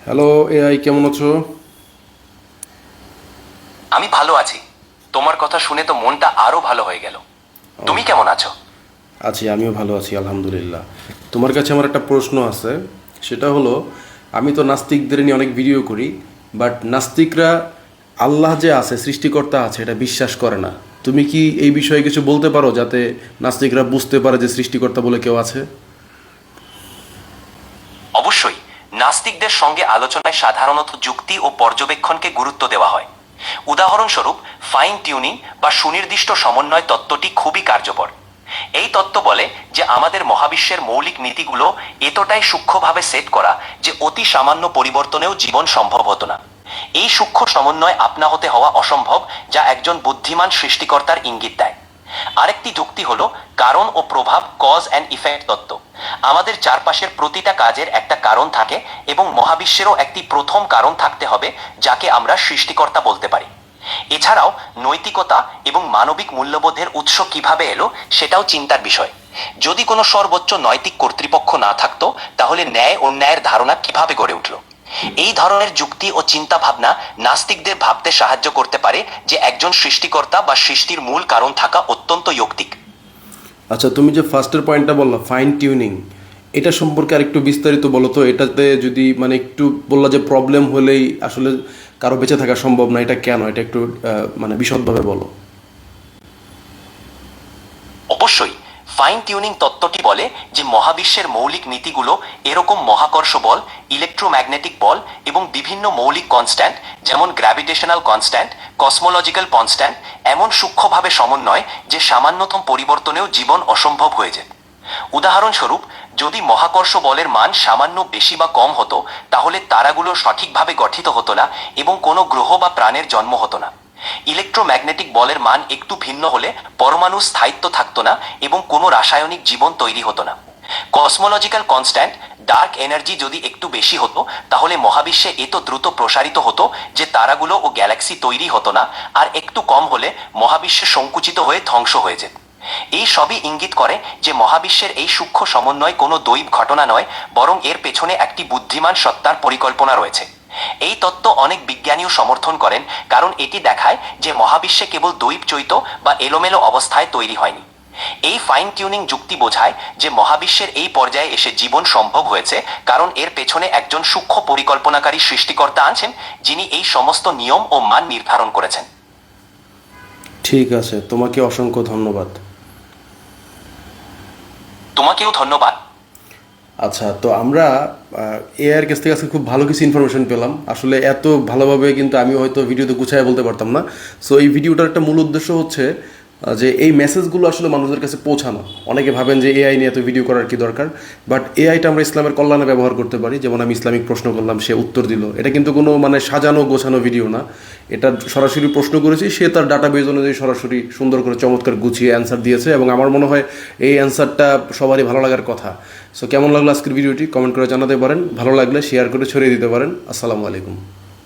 Hello AI, কেমন আছো? আমি ভালো আছি। তোমার কথা শুনে তো মনটা আরো ভালো হয়ে গেল। ও, তুমি কেমন আছো? আছি, আমিও ভালো আছি আলহামদুলিল্লাহ। তোমার কাছে আমার একটা প্রশ্ন আছে। সেটা হলো, আমি তো নাস্তিকদের নিয়ে অনেক ভিডিও করি, বাট নাস্তিকরা আল্লাহ যে আছে, সৃষ্টিকর্তা আছে, এটা বিশ্বাস করে না। তুমি কি এই বিষয়ে কিছু বলতে পারো, যাতে নাস্তিকরা বুঝতে পারে যে সৃষ্টিকর্তা বলে কেউ আছে? অবশ্যই। নাস্তিকদের সঙ্গে আলোচনায় সাধারণত যুক্তি ও পর্যবেক্ষণকে গুরুত্ব দেওয়া হয়। উদাহরণস্বরূপ, ফাইন টিউনিং বা সুনির্দিষ্ট সমন্বয় তত্ত্বটি খুবই কার্যকর। এই তত্ত্ব বলে যে আমাদের মহাবিশ্বের মৌলিক নীতিগুলো এতটাই সূক্ষ্মভাবে সেট করা যে অতি সামান্য পরিবর্তনেও জীবন সম্ভব হতো না। এই সূক্ষ্ম সমন্বয় আপনা হতে হওয়া অসম্ভব, যা একজন বুদ্ধিমান সৃষ্টিকর্তার ইঙ্গিত দেয়। আরেকটি যুক্তি হলো কারণ ও প্রভাব, কজ অ্যান্ড ইফেক্ট তত্ত্ব। আমাদের চারপাশের প্রতিটা কাজের একটা কারণ থাকে এবং মহাবিশ্বেরও একটি প্রথম কারণ থাকতে হবে, যাকে আমরা সৃষ্টিকর্তা বলতে পারি। এছাড়াও নৈতিকতা এবং মানবিক মূল্যবোধের উৎস কিভাবে এলো সেটাও চিন্তার বিষয়। যদি কোনো সর্বোচ্চ নৈতিক কর্তৃপক্ষ না থাকতো, তাহলে ন্যায় অন্যায়ের ধারণা কিভাবে গড়ে উঠল? এই ধরনের যুক্তি ও চিন্তা ভাবনা নাস্তিকদের ভাবতে সাহায্য করতে পারে যে একজন সৃষ্টিকর্তা বা সৃষ্টির মূল কারণ থাকা অত্যন্ত যৌক্তিক। আচ্ছা, তুমি যে ফার্স্টের পয়েন্টটা বললা, ফাইন টিউনিং, এটা সম্পর্কে আরেকটু বিস্তারিত বলো তো। এটাতে যদি মানে একটু বললা যে প্রবলেম হলেই আসলে কারো বেঁচে থাকা সম্ভব না, এটা কেন? এটা একটু মানে বিশদভাবে বলো। অবশ্যই। ফাইন টিউনিং তত্ত্বটি বলে যে মহাবিশ্বের মৌলিক নীতিগুলো এরকম মহাকর্ষ বল, ইলেকট্রোম্যাগনেটিক বল এবং বিভিন্ন মৌলিক কনস্ট্যান্ট, যেমন গ্র্যাভিটেশনাল কনস্ট্যান্ট, কসমোলজিক্যাল কনস্ট্যান্ট, এমন সূক্ষ্মভাবে সমন্বয় যে সামান্যতম পরিবর্তনেও জীবন অসম্ভব হয়ে যায়। উদাহরণস্বরূপ, যদি মহাকর্ষ বলের মান সামান্য বেশি বা কম হতো, তাহলে তারাগুলো সঠিকভাবে গঠিত হতো না এবং কোনো গ্রহ বা প্রাণের জন্ম হতো না। ইলেকট্রোম্যাগনেটিক বলের মান একটু ভিন্ন হলে পরমাণুর স্থায়িত্ব থাকতো না এবং কোনো রাসায়নিক জীবন তৈরি হতো না। কসমোলজিক্যাল কনস্ট্যান্ট, ডার্ক এনার্জি যদি একটু বেশি হতো, তাহলে মহাবিশ্বে এত দ্রুত প্রসারিত হতো যে তারাগুলো ও গ্যালাক্সি তৈরি হতো না, আর একটু কম হলে মহাবিশ্বে সংকুচিত হয়ে ধ্বংস হয়ে যেত। এই সবই ইঙ্গিত করে যে মহাবিশ্বের এই সূক্ষ্ম সমন্বয় কোনো দৈব ঘটনা নয়, বরং এর পেছনে একটি বুদ্ধিমান সত্তার পরিকল্পনা রয়েছে। এই তত্ত্ব অনেক বিজ্ঞানীও সমর্থন করেন, কারণ এটি দেখায় যে মহাবিশ্বে কেবল দৈব চৈত বা এলোমেলো অবস্থায় তৈরি হয়নি। এই ফাইন টিউনিং যুক্তি বোঝায় যে মহাবিশ্বের এই পর্যায়ে এসে জীবন সম্ভব হয়েছে কারণ এর পেছনে একজন সূক্ষ্ম পরিকল্পনাকারী সৃষ্টিকর্তা আছেন, যিনি এই সমস্ত নিয়ম ও মান নির্ধারণ করেছেন। ঠিক আছে, তোমাকে অসংখ্য ধন্যবাদ। তোমাকেও ধন্যবাদ। আচ্ছা, তো আমরা এআইয়ের কাছ থেকে আজকে খুব ভালো কিছু ইনফরমেশন পেলাম। আসলে এত ভালোভাবে কিন্তু আমি হয়তো ভিডিওতে গুছায় বলতে পারতাম না। সো এই ভিডিওটার একটা মূল উদ্দেশ্য হচ্ছে যে এই মেসেজগুলো আসলে মানুষদের কাছে পৌঁছানো। অনেকে ভাবেন যে এআই নিয়ে এত ভিডিও করার কি দরকার, বাট এআইটা আমরা ইসলামের কল্যাণে ব্যবহার করতে পারি। যেমন আমি ইসলামিক প্রশ্ন করলাম, সে উত্তর দিল। এটা কিন্তু কোনো মানে সাজানো গোছানো ভিডিও না। এটা সরাসরি প্রশ্ন করেছি, সে তার ডাটা বেজ অনুযায়ী সরাসরি সুন্দর করে চমৎকার গুছিয়ে অ্যান্সার দিয়েছে, এবং আমার মনে হয় এই অ্যান্সারটা সবারই ভালো লাগার কথা। সো কেমন লাগলো আজকের ভিডিওটি কমেন্ট করে জানাতে পারেন। ভালো লাগলে শেয়ার করে ছড়িয়ে দিতে পারেন। আসসালামু আলাইকুম।